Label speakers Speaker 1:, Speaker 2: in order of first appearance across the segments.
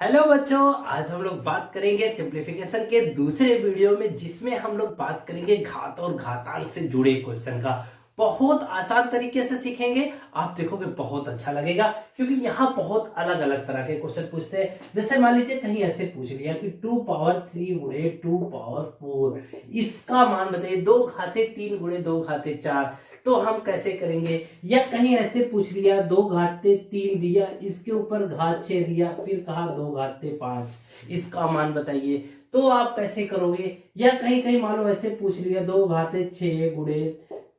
Speaker 1: Hello बच्चों, आज हम लोग बात करेंगे सिंप्लीफिकेशन के दूसरे वीडियो में, जिसमें हम लोग बात करेंगे घात और घातांक से जुड़े क्वेश्चन का। बहुत आसान तरीके से सीखेंगे, आप देखोगे बहुत अच्छा लगेगा, क्योंकि यहाँ बहुत अलग अलग तरह के क्वेश्चन पूछते हैं। जैसे मान लीजिए कहीं ऐसे पूछ लिया कि 2 पावर 3 गुणे 2 पावर 4, इसका मान बताइए। 2 घाते 3 गुणे 2 घाते 4, तो हम कैसे करेंगे। या कहीं ऐसे पूछ लिया 2 घाते 3 दिया, इसके ऊपर घात 6 दिया, फिर कहा 2 घाते 5, इसका मान बताइए, तो आप कैसे करोगे। या कहीं कहीं मान लो ऐसे पूछ लिया 2 घाते 6 गुणे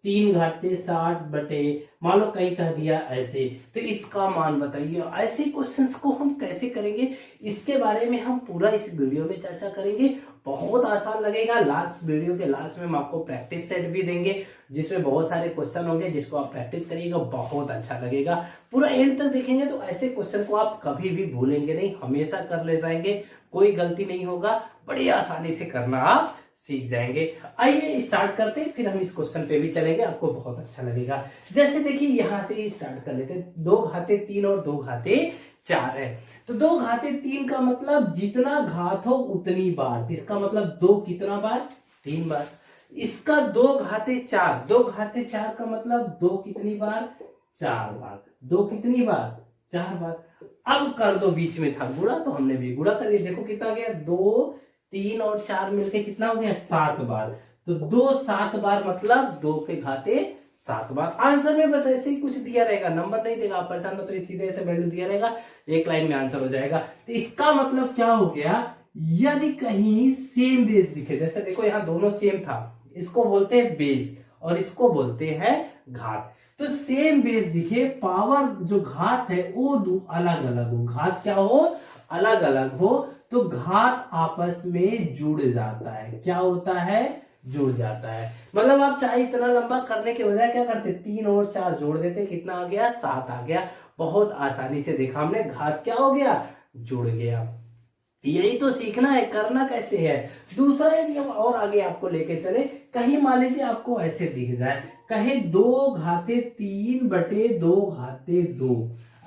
Speaker 1: 3 घाते 60 बटे, मान लो कहीं कह दिया ऐसे, तो इसका मान बताइए। ऐसे क्वेश्चंस को हम कैसे करेंगे, इसके बारे में हम पूरा इस वीडियो में चर्चा करेंगे। बहुत आसान लगेगा। लास्ट वीडियो के लास्ट में हम आपको प्रैक्टिस सेट भी देंगे, जिसमें बहुत सारे क्वेश्चन होंगे, जिसको आप प्रैक्टिस करिएगा, बहुत अच्छा लगेगा। पूरा एंड तक देखेंगे तो ऐसे क्वेश्चन को आप कभी भी भूलेंगे नहीं, हमेशा कर ले जाएंगे, कोई गलती नहीं होगा, बड़ी आसानी से करना आप सीख जाएंगे। आइए स्टार्ट करते हैं, फिर हम इस क्वेश्चन पे भी चलेंगे, आपको बहुत अच्छा लगेगा। जैसे देखिए यहां से ही स्टार्ट कर लेते हैं। 2 घाते 3 और 2 घाते 4 है, तो 2 घाते 3 का मतलब जितना घात हो उतनी बार, इसका मतलब 2 कितना बार, 3 बार। इसका 2 घाते 4, 2 घाते 4 का मतलब 2 कितनी बार, 4 बार। 2 कितनी बार, 4 बार। अब कर दो, बीच में था गुणा, तो हमने भी गुणा कर दिया। देखो कितना गया, 2 3 और 4 मिलके कितना हो गया, 7 बार। तो 2 7 बार मतलब 2 के घाते 7 बार। आंसर में बस ऐसे ही कुछ दिया रहेगा, नंबर नहीं देगा, आप परेशान मत होइए, सीधे ऐसे वैल्यू दिया रहेगा, एक लाइन में आंसर हो जाएगा। तो इसका मतलब क्या हो गया, यदि कहीं सेम बेस दिखे, जैसे देखो यहाँ दोनों सेम था, इसको बोलते हैं बेस और इसको बोलते हैं घात। तो सेम बेस दिखे, पावर जो घात है वो अलग अलग हो, घात क्या हो, अलग अलग हो, तो घात आपस में जुड़ जाता है। क्या होता है, जुड़ जाता है। मतलब आप चाहे इतना लंबा करने के बजाय क्या करते, 3 और 4 जोड़ देते, कितना आ गया, 7 आ गया। बहुत आसानी से देखा हमने, घात क्या हो गया, जुड़ गया। यही तो सीखना है, करना कैसे है। दूसरा यदि हम और आगे आपको लेके चले, कहीं मान लीजिए आपको ऐसे दिख जाए, कहे 2 घाते 3 बटे 2 घाते 2,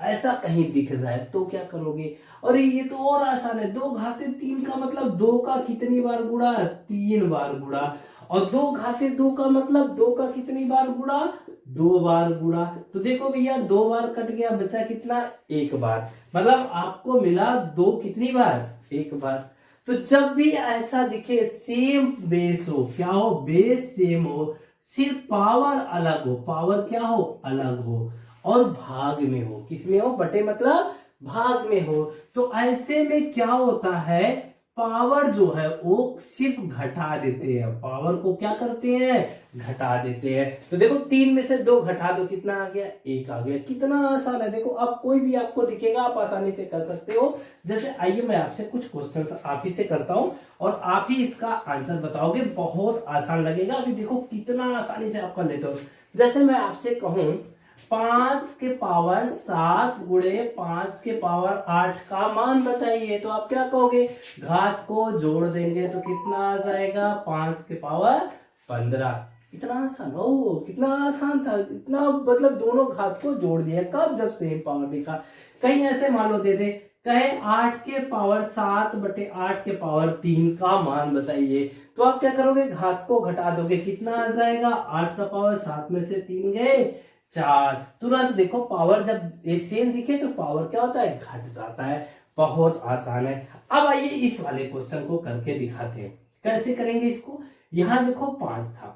Speaker 1: ऐसा कहीं दिख जाए, तो क्या करोगे। और ये तो और आसान है, 2 घाते 3 का मतलब 2 का कितनी बार गुणा, 3 बार गुणा। और 2 घाते 2 का मतलब 2 का कितनी बार गुणा, 2 बार गुणा। तो देखो भैया 2 बार कट गया, बचा कितना, 1 बार। मतलब आपको मिला 2 कितनी बार, 1 बार। तो जब भी ऐसा दिखे, सेम बेस हो, क्या हो, बेस सेम हो, सिर्फ पावर अलग हो, पावर क्या हो, अलग हो, और भाग में हो, किसमें हो, बटे मतलब भाग में हो, तो ऐसे में क्या होता है, पावर जो है वो सिर्फ घटा देते हैं, पावर को क्या करते हैं, घटा देते हैं। तो देखो 3 में से 2 घटा दो, कितना आ गया, 1 आ गया। कितना आसान है। देखो अब कोई भी आपको दिखेगा, आप आसानी से कर सकते हो। जैसे आइए मैं आपसे कुछ क्वेश्चंस आप ही से करता हूं और आप ही इसका आंसर बताओगे, बहुत आसान लगेगा। अभी देखो कितना आसानी से आप कर लेते हो। जैसे मैं आपसे कहूं 5 के पावर 7 गुणे 5 के पावर 8 का मान बताइए, तो आप क्या कहोगे, घात को जोड़ देंगे तो कितना आ जाएगा, 5 के पावर 15। इतना आसान, ओ कितना आसान था, इतना मतलब दोनों घात को जोड़ दिया। कब, जब सेम पावर दिखा। कहीं ऐसे मान लो दे दे, कहे 8 के पावर 7 बटे 8 के पावर 3 का मान बताइए, तो आप क्या करोगे, घात को घटा दोगे, कितना आ जाएगा, 8 का पावर 7 में से 3 गए 4। तुरंत देखो पावर जब ये सेम दिखे तो पावर क्या होता है, घट जाता है। बहुत आसान है। अब आइए इस वाले क्वेश्चन को करके दिखाते हैं, कैसे करेंगे इसको। यहां देखो 5 था,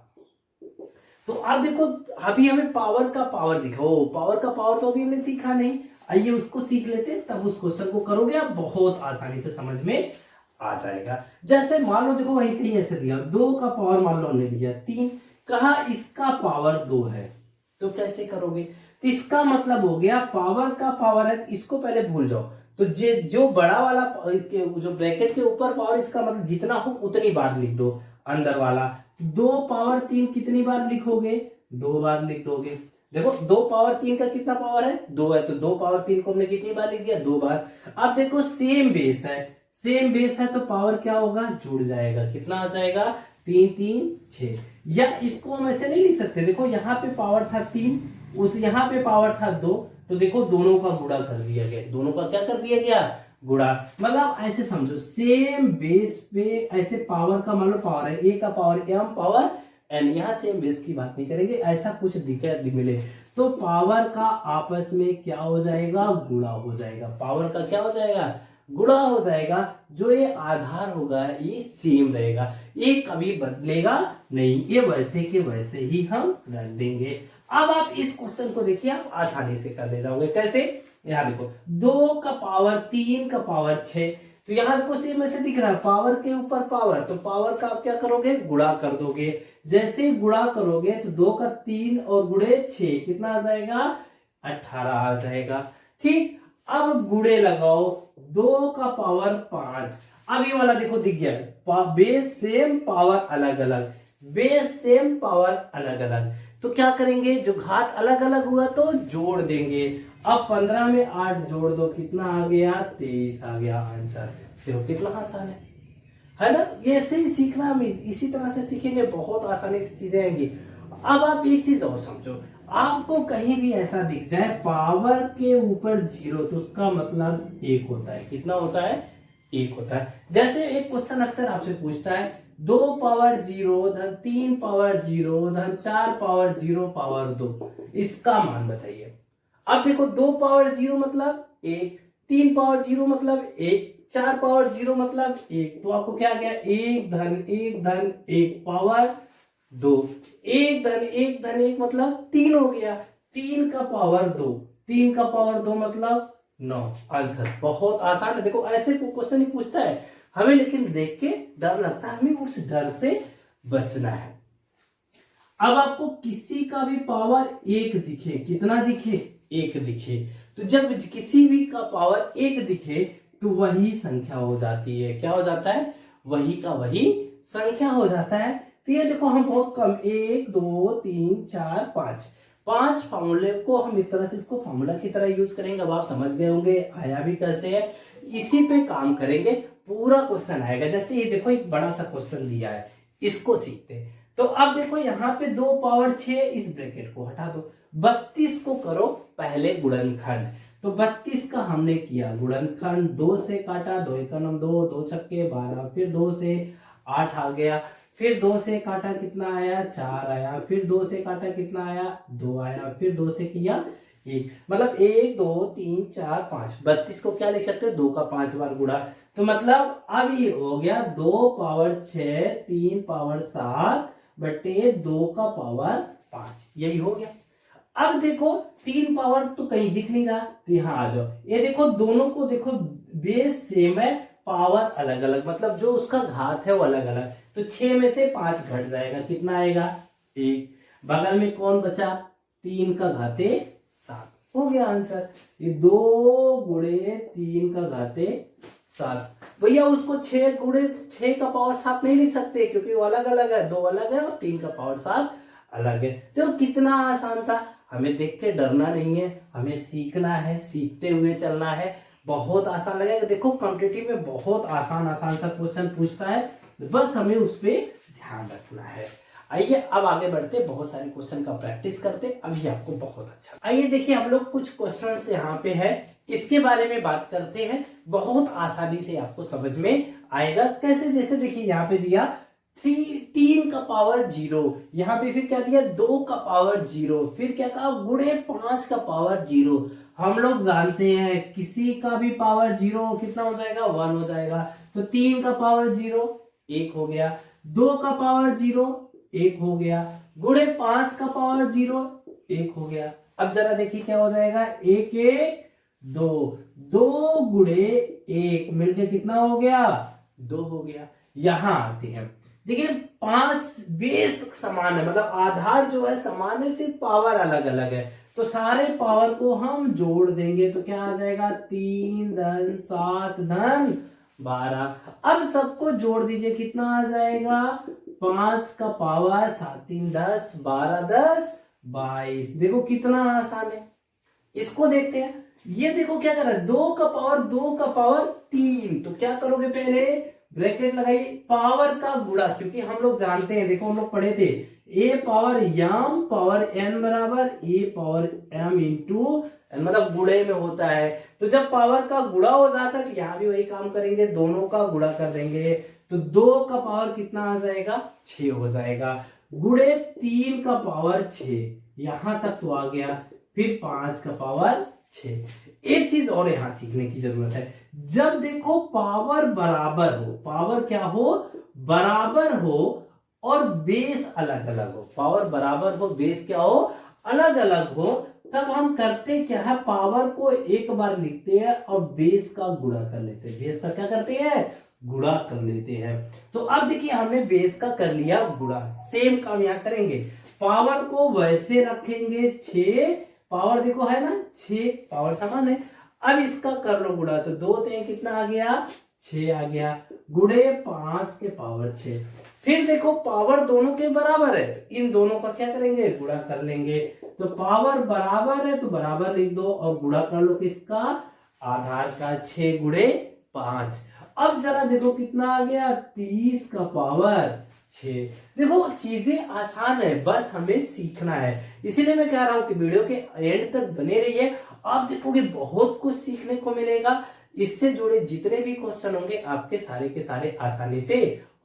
Speaker 1: तो अब देखो अभी हमें पावर का पावर दिखा, ओ पावर का पावर तो अभी हमने सीखा नहीं, आइए उसको सीख लेते हैं, तब उस क्वेश्चन को करोगे आप, बहुत आसानी से समझ में आ जाएगा। जैसे मान लो देखो वही कहीं ऐसे दिया, 2 का पावर मान लो हमने लिया 3, कहा इसका पावर 2 है, तो कैसे करोगे। तो इसका मतलब हो गया पावर का पावर है, इसको पहले भूल जाओ। तो जो बड़ा वाला जो ब्रैकेट के ऊपर पावर, इसका मतलब जितना हो उतनी बार लिख दो, अंदर वाला 2 पावर 3 कितनी बार लिखोगे, 2 बार लिख दोगे। देखो 2 पावर 3 का कितना पावर है, 2 है, तो 2 पावर 3 को हमने कितनी बार लिख दिया, 2 बार। अब देखो सेम बेस है, सेम बेस है तो पावर क्या होगा, जुड़ जाएगा, कितना आ जाएगा, 3 3 6। या इसको हम ऐसे नहीं लिख सकते, देखो यहाँ पे पावर था 3, उस यहाँ पे पावर था 2, तो देखो दोनों का गुणा कर दिया गया, दोनों का क्या कर दिया गया, गुणा। मतलब ऐसे समझो, सेम बेस पे ऐसे पावर का मान लो पावर है, ए का पावर एम पावर एन, यहाँ सेम बेस की बात नहीं करेंगे, ऐसा कुछ दिखे मिले तो पावर का आपस में क्या हो जाएगा, गुणा हो जाएगा। पावर का क्या हो जाएगा, गुणा हो जाएगा। जो ये आधार होगा ये सेम रहेगा, ये कभी बदलेगा नहीं, ये वैसे के वैसे ही हम रख देंगे। अब आप इस क्वेश्चन को देखिए, आप आसानी से कर ले जाओगे। कैसे, यहाँ देखो 2 का पावर 3 का पावर 6, तो यहाँ देखो सेम ऐसे दिख रहा है, पावर के ऊपर पावर, तो पावर का आप क्या करोगे, गुणा कर दोगे। जैसे गुणा करोगे तो 2 का 3 और गुणे 6 कितना आ जाएगा, 18 आ जाएगा। ठीक, अब गुणे लगाओ, 2 का पावर 5, अब ये वाला देखो दिख गया, बेस सेम पावर अलग अलग, बेस सेम पावर अलग अलग, तो क्या करेंगे, जो घात अलग अलग हुआ तो जोड़ देंगे। अब 15 में 8 जोड़ दो, कितना आ गया, 23 आ गया आंसर। देखो कितना आसान है ना। ये ऐसे ही सीखना, हम इसी तरह से सीखेंगे, बहुत आसानी से चीजें आएंगी। अब आप एक चीज और समझो, आपको कहीं भी ऐसा दिख जाए पावर के ऊपर 0, तो उसका मतलब 1 होता है। कितना होता है, 1 होता है। जैसे एक क्वेश्चन अक्सर आपसे पूछता है 2 पावर 0 धन 3 पावर 0 धन 4 पावर 0 पावर 2, इसका मान बताइए। अब देखो 2 पावर 0 मतलब 1, 3 पावर 0 मतलब 1, 4 पावर 0 मतलब 1, तो आपको क्या आ गया, 1 धन 1 धन 1 पावर 2, 1 धन 1 धन 1 मतलब 3 हो गया, 3 का पावर 2, 3 का पावर 2 मतलब 9। आंसर बहुत आसान है। देखो ऐसे क्वेश्चन ही पूछता है हमें, लेकिन देख के डर लगता है, हमें उस डर से बचना है। अब आपको किसी का भी पावर 1 दिखे, कितना दिखे, 1 दिखे, तो जब किसी भी का पावर 1 दिखे तो वही संख्या हो जाती है। क्या हो जाता है, वही का वही संख्या हो जाता है। तो ये देखो हम बहुत कम, 1 2 3 4 5 फॉर्मूले को हम एक तरह से इसको फॉर्मूला की तरह यूज करेंगे। अब आप समझ गए होंगे आया भी कैसे है, इसी पे काम करेंगे, पूरा क्वेश्चन आएगा। जैसे ये देखो एक बड़ा सा क्वेश्चन दिया है, इसको सीखते हैं। तो अब देखो यहाँ पे 2 पावर 6, इस ब्रैकेट को हटा दो, 32 को करो पहले गुणनखंड। तो 32 का हमने किया गुणनखंड, 2 से काटा, 2 एकम 2, 2 छक्के 12, फिर 2 से 8 आ गया, फिर 2 से काटा कितना आया, 4 आया, फिर 2 से काटा कितना आया, 2 आया, फिर 2 से किया 1, मतलब 1 2 3 4 5, 32 को क्या लिख सकते हो, 2 का 5 बार गुणा। तो मतलब अब ये हो गया 2 पावर 6 3 पावर 7 बटे 2 का पावर 5, यही हो गया। अब देखो 3 पावर तो कहीं दिख नहीं रहा, तो यहाँ आ जाओ, ये देखो दोनों को देखो बेस सेम है, पावर अलग अलग, मतलब जो उसका घात है वो अलग अलग, तो 6 में से 5 घट जाएगा, कितना आएगा, 1। बगल में कौन बचा, 3 का घाते 7, हो गया आंसर। ये 2 गुणे 3 का घाते 7, भैया उसको 6 गुणे 6 का पावर 7 नहीं लिख सकते, क्योंकि वो अलग अलग है, 2 अलग है और 3 का पावर 7 अलग है। तो कितना आसान था, हमें देख के डरना नहीं है, हमें सीखना है, सीखते हुए चलना है, बहुत आसान लगेगा। देखो कॉम्पिटिटिव में बहुत आसान आसान सा क्वेश्चन पूछता है, बस हमें उस पर ध्यान रखना है। आइए अब आगे बढ़ते, बहुत सारे क्वेश्चन का प्रैक्टिस करते, अभी आपको बहुत अच्छा। आइए देखिए हम लोग कुछ क्वेश्चन यहाँ पे है, इसके बारे में बात करते हैं, बहुत आसानी से आपको समझ में आएगा। कैसे, जैसे देखिए यहाँ पे दिया 3 का पावर 0, यहाँ पे फिर क्या दिया 2 का पावर 0, फिर क्या कहा गुणे 5 का पावर 0। हम लोग जानते हैं किसी का भी पावर 0 कितना हो जाएगा, 1 हो जाएगा। तो 3 का पावर 0 1 हो गया, 2 का पावर 0 1 हो गया, गुणे 5 का पावर 0 1 हो गया। अब जरा देखिए क्या हो जाएगा, 1 1 2, 2 गुणे 1 मिलकर कितना हो गया, 2 हो गया। यहां आते हैं, देखिए 5 बेस समान है, मतलब आधार जो है समान है, सिर्फ पावर अलग अलग है, तो सारे पावर को हम जोड़ देंगे तो क्या आ जाएगा, 3 धन 7 धन 12। अब सबको जोड़ दीजिए, कितना आ जाएगा, 5 का पावर 7 3 10, 12 10 22। देखो कितना आसान है, इसको देखते हैं। ये देखो क्या कर रहा है, 2 का पावर 3, तो क्या करोगे, पहले ब्रैकेट लगाइए, पावर का गुणा, क्योंकि हम लोग जानते हैं, देखो हम लोग पढ़े थे, ए पावर एम पावर एन बराबर ए पावर एम इंटू मतलब गुणे में होता है। तो जब पावर का गुणा हो जाता है तो यहाँ भी वही काम करेंगे, दोनों का गुणा कर देंगे तो 2 का पावर कितना आ जाएगा, 6 हो जाएगा। गुणे 3 का पावर 6, यहां तक तो आ गया। फिर 5 का पावर 6। एक चीज और यहां सीखने की जरूरत है, जब देखो पावर बराबर हो, पावर क्या हो, बराबर हो और बेस अलग अलग हो, पावर बराबर हो बेस क्या हो, अलग अलग हो, तब हम करते क्या है, पावर को एक बार लिखते हैं और बेस का गुणा कर लेते हैं। बेस का क्या करते हैं, गुणा कर लेते हैं। तो अब देखिए हमने बेस का कर लिया गुणा, सेम काम यहां करेंगे। पावर को वैसे रखेंगे 6, पावर देखो है ना 6, पावर समान है। अब इसका कर लो गुणा, तो 2 3 कितना आ गया, 6 आ गया, गुणे 5 के पावर 6। फिर देखो पावर दोनों के बराबर है तो इन दोनों का क्या करेंगे, गुणा कर लेंगे। तो पावर बराबर है तो बराबर लिख दो और गुणा कर लो किसका, आधार का, 6 गुणे 5। अब जरा देखो कितना आ गया, 30 का पावर 6। देखो चीजें आसान है, बस हमें सीखना है। इसीलिए मैं कह रहा हूं कि वीडियो के एंड तक बने रहिए, आप देखोगे बहुत कुछ सीखने को मिलेगा। इससे जुड़े जितने भी क्वेश्चन होंगे आपके सारे के सारे आसानी से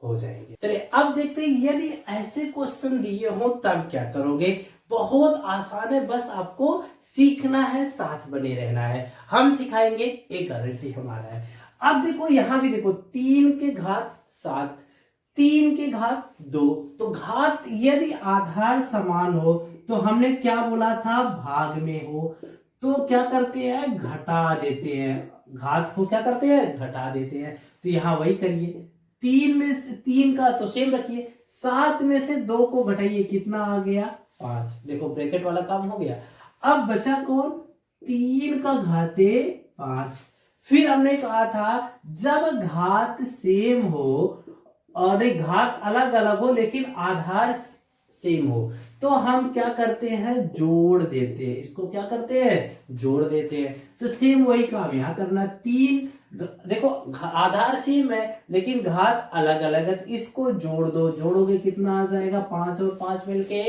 Speaker 1: हो जाएंगे। चलिए अब देखते हैं, यदि ऐसे क्वेश्चन दिए हो तब क्या करोगे। बहुत आसान है, बस आपको सीखना है, साथ बने रहना है, हम सिखाएंगे, एक गारंटी हमारा है। अब देखो यहां भी देखो 3 के घात 7, 3 के घात 2, तो घात यदि आधार समान हो तो हमने क्या बोला था, भाग में हो तो क्या करते हैं, घटा देते हैं। घात को क्या करते हैं, घटा देते हैं। तो यहां वही करिए, 3 में से 3 का तो सेम रखिए, 7 में से 2 को घटाइए, कितना आ गया, 5। देखो ब्रैकेट वाला काम हो गया। अब बचा कौन, 3 का घाते 5। फिर हमने कहा था जब घात सेम हो और घात अलग अलग हो लेकिन आधार सेम हो तो हम क्या करते हैं, जोड़ देते हैं। इसको क्या करते हैं, जोड़ देते हैं। तो सेम वही काम यहां करना। 3 देखो आधार सेम है लेकिन घात अलग अलग है, तो इसको जोड़ दो, जोड़ोगे कितना आ जाएगा, 5 और 5 मिलके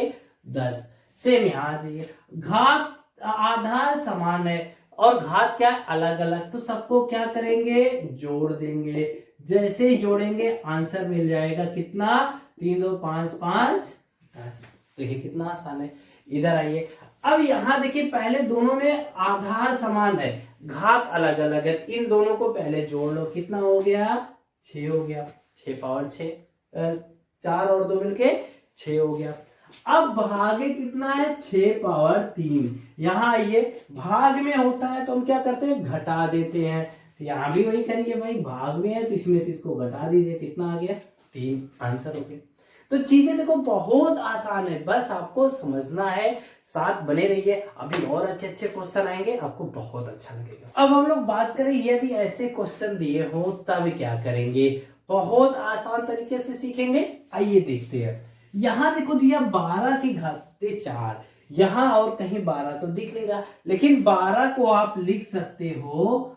Speaker 1: 10। सेम यहां आ जाइए, घात आधार समान है और घात क्या अलग अलग, तो सबको क्या करेंगे, जोड़ देंगे। जैसे ही जोड़ेंगे आंसर मिल जाएगा कितना, 3 2 5 5 10। देखिए कितना आसान है। इधर आइए, अब यहां देखिए पहले दोनों में आधार समान है, घात अलग अलग है, इन दोनों को पहले जोड़ लो, कितना हो गया, 6 हो गया, 6 पावर 6, 4 और 2 मिलके 6 हो गया। अब भागे कितना है, 6 पावर 3। यहां आइए, भाग में होता है तो हम क्या करते हैं, घटा देते हैं। तो यहां भी वही करिए भाई, भाग में है तो इसमें से इसको घटा दीजिए, कितना आ गया, 3। आंसर हो गया। तो चीजें देखो बहुत आसान है, बस आपको समझना है, साथ बने रहिए। अभी और अच्छे अच्छे क्वेश्चन आएंगे, आपको बहुत अच्छा लगेगा। अब हम लोग बात करें यदि ऐसे क्वेश्चन दिए हो तब क्या करेंगे, बहुत आसान तरीके से सीखेंगे। आइए देखते हैं। यहां देखो दिया 12 की घाते 4, यहां और कहीं 12 तो दिख नहीं रहा, लेकिन 12 को आप लिख सकते हो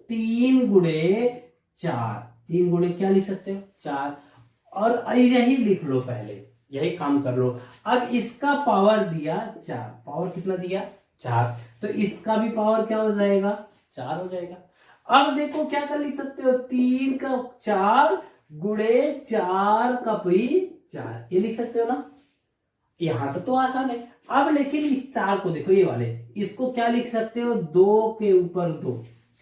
Speaker 1: 3 गुणे 4। 3 गुणे क्या लिख सकते हो, 4। और यही लिख लो, पहले यही काम कर लो। अब इसका पावर दिया 4, पावर कितना दिया, 4, तो इसका भी पावर क्या हो जाएगा, 4 हो जाएगा। अब देखो क्या कर लिख सकते हो, 3 का 4 गुणे 4 का 4, ये लिख सकते हो ना। यहां तो आसान है। अब लेकिन इस 4 को देखो, ये वाले, इसको क्या लिख सकते हो, 2 के ऊपर 2,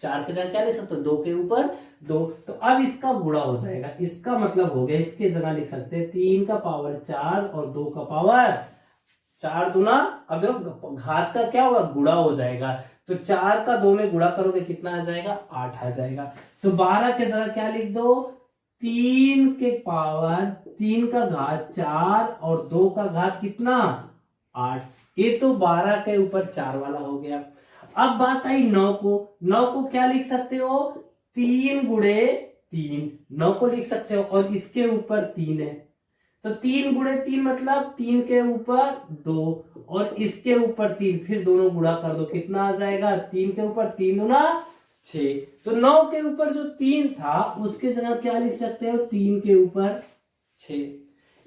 Speaker 1: 4 के जगह क्या लिख सकते हो, 2 के ऊपर 2। तो अब इसका गुणा हो जाएगा, इसका मतलब हो गया, इसके जगह लिख सकते हैं 3 का पावर 4 और 2 का पावर 4 दूना। अब देखो घात का क्या होगा, गुणा हो जाएगा, तो 4 का 2 में गुणा करोगे कितना आ जाएगा, 8 आ जाएगा। तो 12 के जगह क्या लिख दो, 3 के पावर 3 का घात 4 और 2 का घात कितना, 8। ये तो 12 के ऊपर 4 वाला हो गया। अब बात आई 9 को, 9 को क्या लिख सकते हो, 3 गुणे 3, 9 को लिख सकते हो और इसके ऊपर 3 है, तो 3 गुणे 3 मतलब 3 के ऊपर 2 और इसके ऊपर 3, फिर दोनों गुणा कर दो, कितना आ जाएगा, 3 के ऊपर 3 गुना 6। तो 9 के ऊपर जो 3 था उसके जगह क्या लिख सकते हो, 3 के ऊपर 6।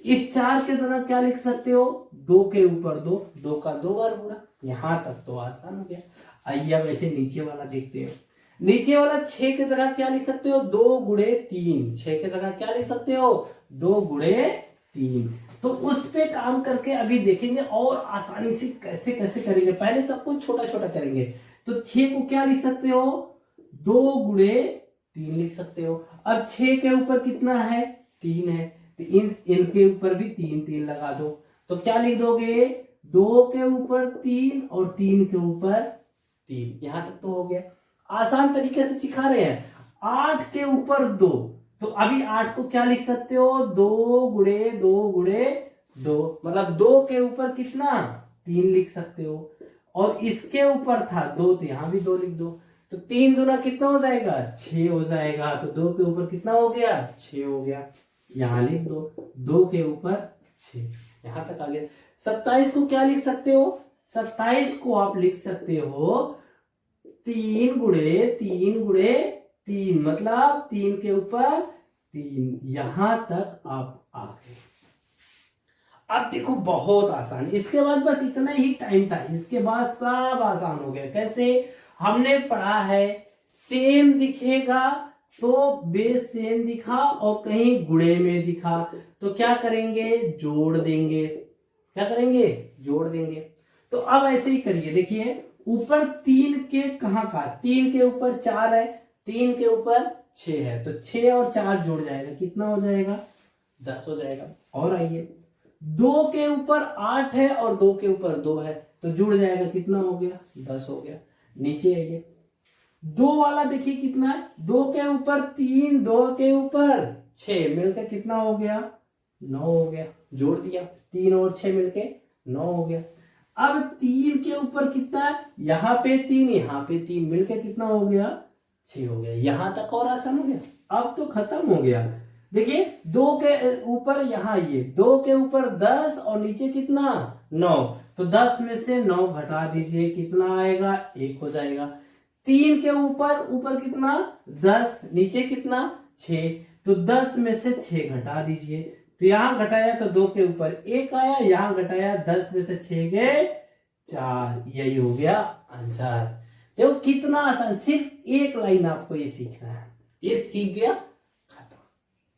Speaker 1: इस 4 के जगह क्या लिख सकते हो, 2 के ऊपर 2, 2 का 2 बार गुणा। यहां तक तो आसान हो गया। आइए अब ऐसे नीचे वाला देखते हैं। नीचे वाला 6 की जगह क्या लिख सकते हो, 2 गुणे 3। 6 की जगह क्या लिख सकते हो, 2 गुणे 3। तो उस पे काम करके अभी देखेंगे और आसानी से कैसे कैसे करेंगे। पहले सब कुछ छोटा छोटा करेंगे। तो 6 को क्या लिख सकते हो, 2 गुणे 3 लिख सकते हो। अब 6 के ऊपर कितना है, 3 है, तो इनके ऊपर भी 3 3 लगा दो। तो क्या लिख दोगे, 2 के ऊपर 3 और 3 के ऊपर 3। यहां तक तो हो गया। आसान तरीके से सिखा रहे हैं। 8 के ऊपर 2, तो अभी 8 को क्या लिख सकते हो, 2 गुणे 2 गुणे 2, मतलब 2 के ऊपर कितना, 3 लिख सकते हो। और इसके ऊपर था 2, तो यहां भी 2 लिख दो। तो 3 दूना कितना हो जाएगा, 6 हो जाएगा। तो 2 के ऊपर कितना हो गया, 6 हो गया। यहां लिख दो, 2 के ऊपर 6। यहां तक आ गया। 27 को क्या लिख सकते हो, 27 को आप लिख सकते हो 3 गुणे 3 गुणे 3, मतलब 3 के ऊपर 3। यहां तक आप आ गए। अब देखो बहुत आसान। इसके बाद बस इतना ही टाइम था, इसके बाद सब आसान हो गया। कैसे, हमने पढ़ा है सेम दिखेगा तो बेस सेम दिखा और कहीं गुणे में दिखा तो क्या करेंगे, जोड़ देंगे। क्या करेंगे, जोड़ देंगे। तो अब ऐसे ही करिए, देखिए ऊपर 3 के कहां का, 3 के ऊपर 4 है, 3 के ऊपर 6 है, तो 6 और 4 जुड़ जाएगा, कितना हो जाएगा, 10 हो जाएगा। और आइए 2 के ऊपर 8 है और 2 के ऊपर 2 है, तो जुड़ जाएगा, कितना हो गया, 10 हो गया। नीचे आइए 2 वाला देखिए कितना है, 2 के ऊपर 3, 2 के ऊपर 6, मिलकर कितना हो गया, 9 हो गया। जोड़ दिया, 3 और 6 मिलके 9 हो गया। अब 3 के ऊपर कितना है, यहां पे 3, यहां पे 3, मिलके कितना हो गया, 6 हो गया। यहां तक और आसान हो गया। अब तो खत्म हो गया। देखिए 2 के ऊपर यहां ये 2 के ऊपर 10 और नीचे कितना, 9, तो 10 में से 9 घटा दीजिए, कितना आएगा, 1 हो जाएगा। 3 के ऊपर ऊपर कितना, 10, नीचे कितना, 6, तो 10 में से 6 घटा दीजिए। तो यहां घटाया तो 2 के ऊपर 1 आया, यहां घटाया 10 में से 6 गए 4। यही हो गया आंसर। देखो कितना आसान, सिर्फ एक लाइन आपको ये सीखना है। ये सीख गया, खत्म।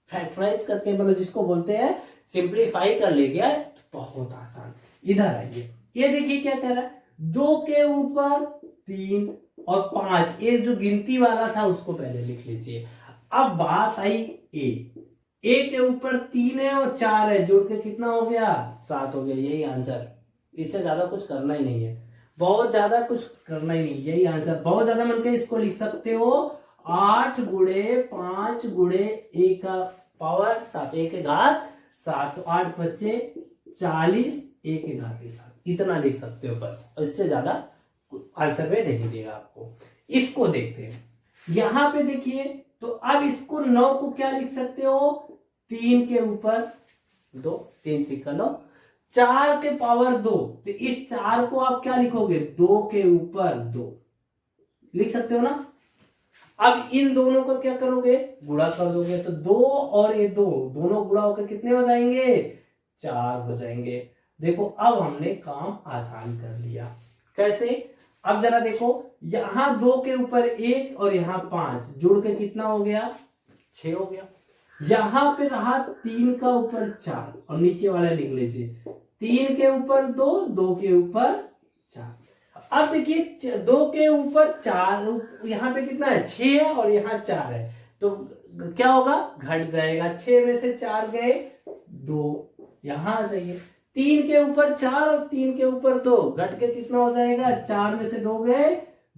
Speaker 1: फैक्टराइज करके, मतलब जिसको बोलते हैं सिंप्लीफाई कर ले गया, तो बहुत आसान। इधर आइए, ये देखिए क्या कह रहा है, 2 के ऊपर 3 और 5, ये जो गिनती वाला था उसको पहले लिख लीजिए। अब बात आई ए के ऊपर 3 है और 4 है, जोड़ के कितना हो गया, 7 हो गया। यही आंसर, इससे ज्यादा कुछ करना ही नहीं है, बहुत ज्यादा कुछ करना ही नहीं, यही आंसर। बहुत ज्यादा मन के इसको लिख सकते हो 8 गुणे 5 गुणे 1 का पावर 7, 1 के घात 7, तो 8 बच्चे 40, 1 के घात 7, इतना लिख सकते हो बस। इससे ज्यादा आंसर में नहीं देगा आपको। इसको देखते हैं, यहां पे देखिए, तो अब इसको 9 को क्या लिख सकते हो, 3 के ऊपर 2, 3 3 का 9, 4 के पावर 2, तो इस 4 को आप क्या लिखोगे, 2 के ऊपर 2 लिख सकते हो ना। अब इन दोनों को क्या करोगे, गुणा कर दोगे, तो 2 और ये 2 दोनों गुणा होकर कितने हो जाएंगे, 4 हो जाएंगे। देखो अब हमने काम आसान कर लिया। कैसे, अब जरा देखो, यहां 2 के ऊपर 1 और यहां 5, जुड़ के कितना हो गया, 6 हो गया। यहां पे रहा 3 का ऊपर 4 और नीचे वाला लिख लीजिए, 3 के ऊपर 2, 2 के ऊपर 4। अब देखिए 2 के ऊपर 4, यहां पे कितना है, 6 है और यहां 4 है, तो क्या होगा, घट जाएगा। 6 में से 4 गए 2, यहां आ जाइए, 3 के ऊपर 4 और 3 के ऊपर 2, घट के कितना हो जाएगा, 4 में से 2 गए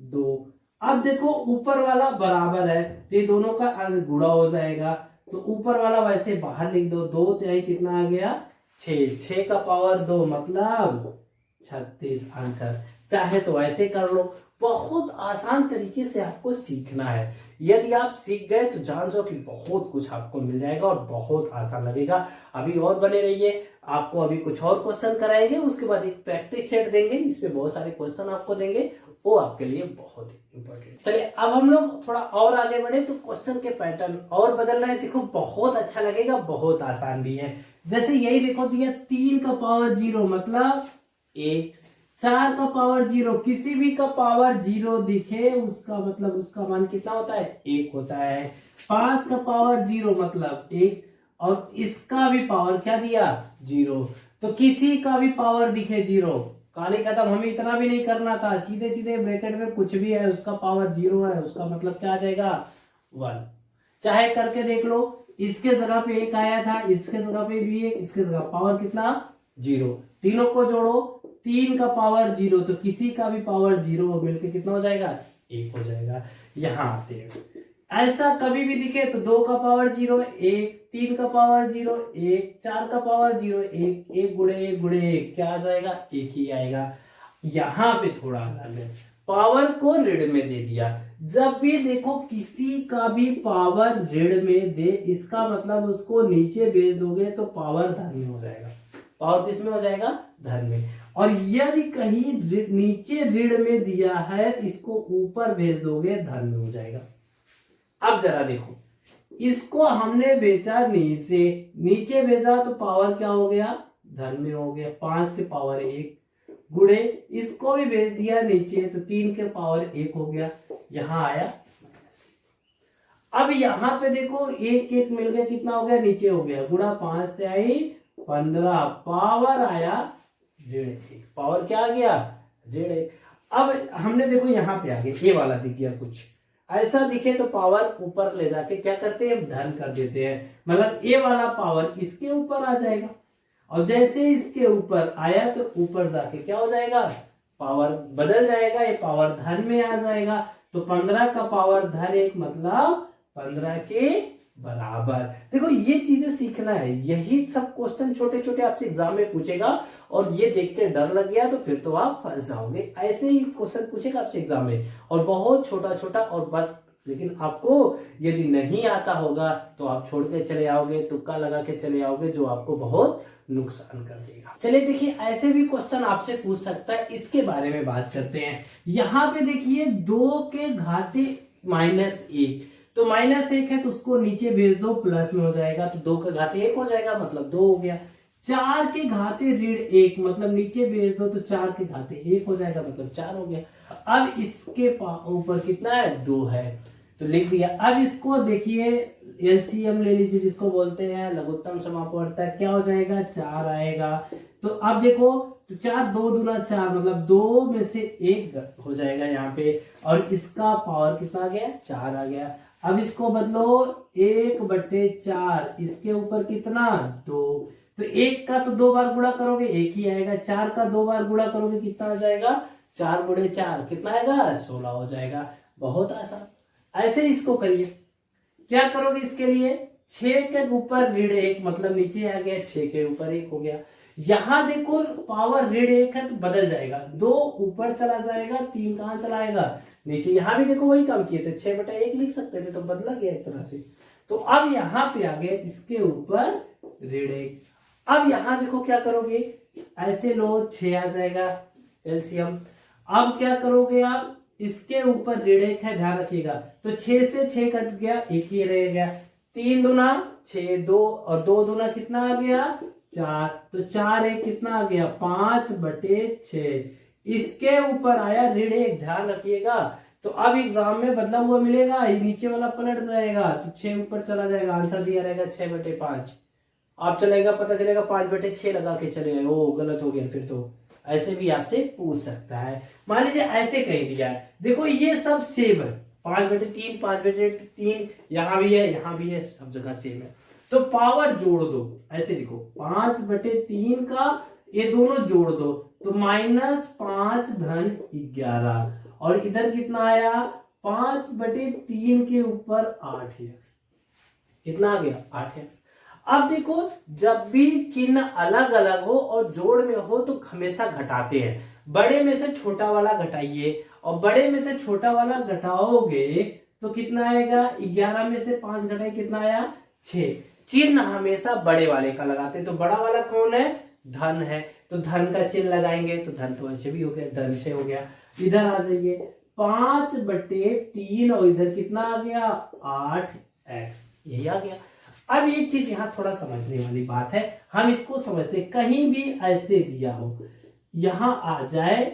Speaker 1: 2। अब देखो ऊपर वाला बराबर है, तो ये दोनों का गुणा हो जाएगा, तो ऊपर वाला वैसे बाहर लिख दो, 2 तिहाई कितना आ गया, 6, 6 का पावर 2 मतलब 36 आंसर। चाहे तो ऐसे कर लो, बहुत आसान तरीके से आपको सीखना है। यदि आप सीख गए तो जान जाओ कि बहुत कुछ आपको मिल जाएगा और बहुत आसान लगेगा। अभी और बने रहिए, आपको अभी कुछ और क्वेश्चन कराएंगे, उसके बाद एक प्रैक्टिस सेट देंगे, इस पे बहुत सारे क्वेश्चन आपको देंगे, वो आपके लिए बहुत इंपॉर्टेंट। चलिए अब हम लोग थोड़ा और आगे बढ़े, तो क्वेश्चन के पैटर्न और बदल रहे हैं। देखो बहुत अच्छा लगेगा, बहुत आसान भी है। जैसे यही देखो दिया, 3 का पावर 0 मतलब 1, 4 का पावर 0, किसी भी का पावर 0 दिखे उसका मतलब उसका मान कितना होता है, 1 होता है। 5 का पावर 0 मतलब 1, और इसका भी पावर क्या दिया, 0। तो किसी का भी पावर दिखे 0, कहानी खत्म। हमें इतना भी नहीं करना था, सीधे सीधे ब्रैकेट में कुछ भी है उसका पावर 0 है, उसका मतलब क्या आ जाएगा, 1। चाहे करके देख लो, इसके जगह पे 1 आया था, इसके जगह पे भी 1, इसके जगह पावर कितना, 0। तीनों को जोड़ो, 3 का पावर 0, तो किसी का भी पावर 0 मिलके कितना हो जाएगा, 1 हो जाएगा। यहां आते हैं, ऐसा कभी भी दिखे तो 2 का पावर 0 1, 3 का पावर 0 1, 4 का पावर 0 1, 1 गुणे 1 गुणे 1 क्या आ जाएगा, 1 ही आएगा। यहां पे थोड़ा अलग है, पावर को ऋण में दे दिया। जब भी देखो किसी का भी पावर ऋण में दे, इसका मतलब उसको नीचे भेज दोगे तो पावर धन में हो जाएगा। पावर किस में हो जाएगा, धन में। और यदि कहीं नीचे ऋण में दिया है तो इसको ऊपर भेज दोगे धन में हो जाएगा। अब जरा देखो, इसको हमने बेचा नीचे, नीचे भेजा तो पावर क्या हो गया, धन में हो गया। 5 के पावर 1 गुणे, इसको भी भेज दिया नीचे तो 3 के पावर 1 हो गया, यहां आया। अब यहां पे देखो 1 1 मिल गया, कितना हो गया, नीचे हो गया, गुणा 5 से आई 15, पावर आया 1.5, पावर क्या आ गया, 1.5। अब हमने देखो यहां पे आ गया, ये वाला दिख गया, कुछ ऐसा दिखे तो पावर ऊपर ले जाके क्या करते हैं, धन कर देते हैं। मतलब ये वाला पावर इसके ऊपर आ जाएगा, और जैसे इसके ऊपर आया तो ऊपर जाके क्या हो जाएगा, पावर बदल जाएगा, ये पावर धन में आ जाएगा। तो 15 का पावर धन 1 मतलब 15 के बराबर। देखो ये चीजें सीखना है, यही सब क्वेश्चन छोटे छोटे आपसे एग्जाम में पूछेगा, और ये देख के डर लग गया तो फिर तो आप फंस जाओगे। ऐसे ही क्वेश्चन पूछेगा आपसे एग्जाम में, और बहुत छोटा छोटा और बस। लेकिन आपको यदि नहीं आता होगा तो आप छोड़ के चले आओगे, तुक्का लगा के चले आओगे, जो आपको बहुत नुकसान कर देगा। चलिए देखिए, ऐसे भी क्वेश्चन आपसे पूछ सकता है, इसके बारे में बात करते हैं। यहां पे देखिए 2 के घाते -1, तो -1 है तो उसको नीचे भेज दो, प्लस में हो जाएगा, तो 2 के घाते 1 हो जाएगा, मतलब 2 हो गया। 4 के घाते -1 मतलब नीचे भेज दो तो 4 के घाते 1 हो जाएगा, मतलब 4 हो गया। अब इसके ऊपर कितना है, 2 है, तो लिख दिया। अब इसको देखिए एलसीएम ले लीजिए, जिसको बोलते हैं लघुत्तम समापवर्तक, क्या हो जाएगा, 4 आएगा। तो अब देखो, तो 4 2 दूना 4 मतलब 2 में से 1 हो जाएगा यहाँ पे, और इसका पावर कितना आ गया, 4 आ गया। अब इसको बदलो 1/4, इसके ऊपर कितना, 2, तो 1 का तो 2 बार गुणा करोगे 1 ही आएगा, 4 का 2 बार गुणा करोगे कितना आ जाएगा, 4 गुणे 4 कितना आएगा, 16 हो जाएगा। बहुत आसान। ऐसे इसको करिए, क्या करोगे इसके लिए, 6 के ऊपर -1 मतलब नीचे आ गया, 6 के ऊपर 1 हो गया। यहां देखो पावर -1 है तो बदल जाएगा, 2 ऊपर चला जाएगा, 3 कहां चला आएगा, नीचे। यहां भी देखो वही काम किए थे, 6/1 लिख सकते थे, तो बदला गया एक तरह से। तो अब यहां पे आ गया, इसके ऊपर -1। अब यहां देखो क्या करोगे, ऐसे लो, 6 आ जाएगा एलसीएम। अब क्या करोगे आप, इसके ऊपर -1 है, ध्यान रखिएगा, तो 6 से 6 कट गया, 1 ही रह गया। 3 दूना 6, 2 और 2 दूना कितना आ गया, 4, तो 4 1 कितना आ गया, 5/6। इसके ऊपर आया -1, ध्यान रखिएगा। तो अब एग्जाम में बदला हुआ मिलेगा, ये नीचे वाला पलट जाएगा, तो 6 ऊपर चला जाएगा, आंसर दिया रहेगा 6/5। आप चलेगा, पता चलेगा 5/6 लगा के चले गए, ओ गलत हो गया फिर तो। ऐसे भी आपसे पूछ सकता है। मान लीजिए ऐसे कहीं दिया है, देखो ये सब सेम है, 5/3 5/3, यहाँ भी है यहाँ भी है, सब जगह सेम है, तो पावर जोड़ दो। ऐसे देखो 5/3 का ये दोनों जोड़ दो, तो -5 धन 11, और इधर कितना आया, 5/3 के ऊपर 8x, कितना आ गया, 8x। अब देखो, जब भी चिन्ह अलग अलग हो और जोड़ में हो तो हमेशा घटाते हैं। बड़े में से छोटा वाला घटाइए, और बड़े में से छोटा वाला घटाओगे तो कितना आएगा, 11 में से 5 घटाए कितना आया, 6। चिन्ह हमेशा बड़े वाले का लगाते हैं, तो बड़ा वाला कौन है, धन है, तो धन का चिन्ह लगाएंगे, तो धन तो ऐसे भी हो गया, धन से हो गया। इधर आ जाइए, 5/3 और इधर कितना आ गया, 8x, यही आ गया। अब ये चीज यहां थोड़ा समझने वाली बात है, हम इसको समझते, कहीं भी ऐसे दिया हो यहां आ जाए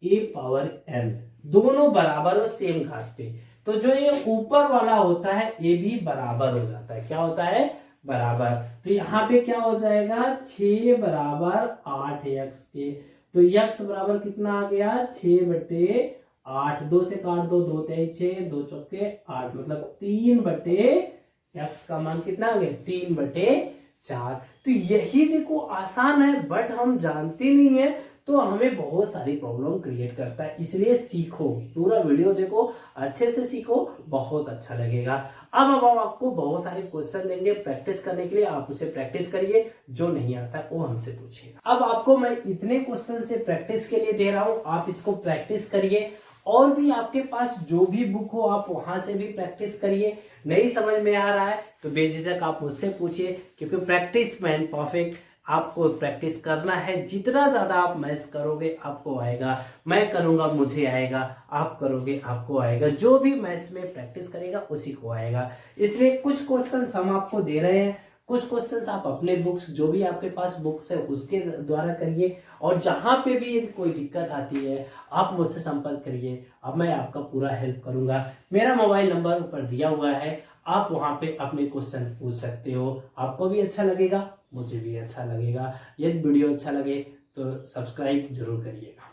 Speaker 1: a पावर n, दोनों बराबर और सेम घात पे, तो जो ये ऊपर वाला होता है ये भी बराबर हो जाता है। क्या होता है? बराबर। तो यहाँ पे क्या हो जाएगा? 6 बराबर 8x के, तो x बराबर कितना आ गया? 6/8, 2 से काट दो, 2 3 6, 2 चौके 8, मतलब 3/x का मान कितना आ गया? 3/4। तो यही देखो आसान है, बट हम जानते नहीं है तो हमें बहुत सारी प्रॉब्लम क्रिएट करता है। इसलिए सीखो, पूरा वीडियो देखो, अच्छे से सीखो, बहुत अच्छा लगेगा। अब हम आपको बहुत सारे क्वेश्चन देंगे प्रैक्टिस करने के लिए, आप उसे प्रैक्टिस करिए, जो नहीं आता है वो हमसे पूछिए। अब आपको मैं इतने क्वेश्चन से प्रैक्टिस के लिए दे रहा हूं, आप इसको प्रैक्टिस करिए। और भी आपके पास जो भी बुक हो आप वहां से भी प्रैक्टिस करिए। नहीं समझ में आ रहा है तो बेझिझक आप मुझसे पूछिए, क्योंकि प्रैक्टिस मैन परफेक्ट। आपको प्रैक्टिस करना है, जितना ज्यादा आप मैथ्स करोगे आपको आएगा, मैं करूंगा मुझे आएगा, आप करोगे आपको आएगा, जो भी मैथ्स में प्रैक्टिस करेगा उसी को आएगा। इसलिए कुछ क्वेश्चंस हम आपको दे रहे हैं, कुछ क्वेश्चंस आप अपने बुक्स, जो भी आपके पास बुक्स है उसके द्वारा करिए। और जहां पे भी यदि कोई दिक्कत आती है आप मुझसे संपर्क करिए, अब मैं आपका पूरा हेल्प करूंगा। मेरा मोबाइल नंबर ऊपर दिया हुआ है, आप वहां पे अपने क्वेश्चन पूछ सकते हो। आपको भी अच्छा लगेगा, मुझे भी अच्छा लगेगा। यदि वीडियो अच्छा लगे तो सब्सक्राइब जरूर करिएगा।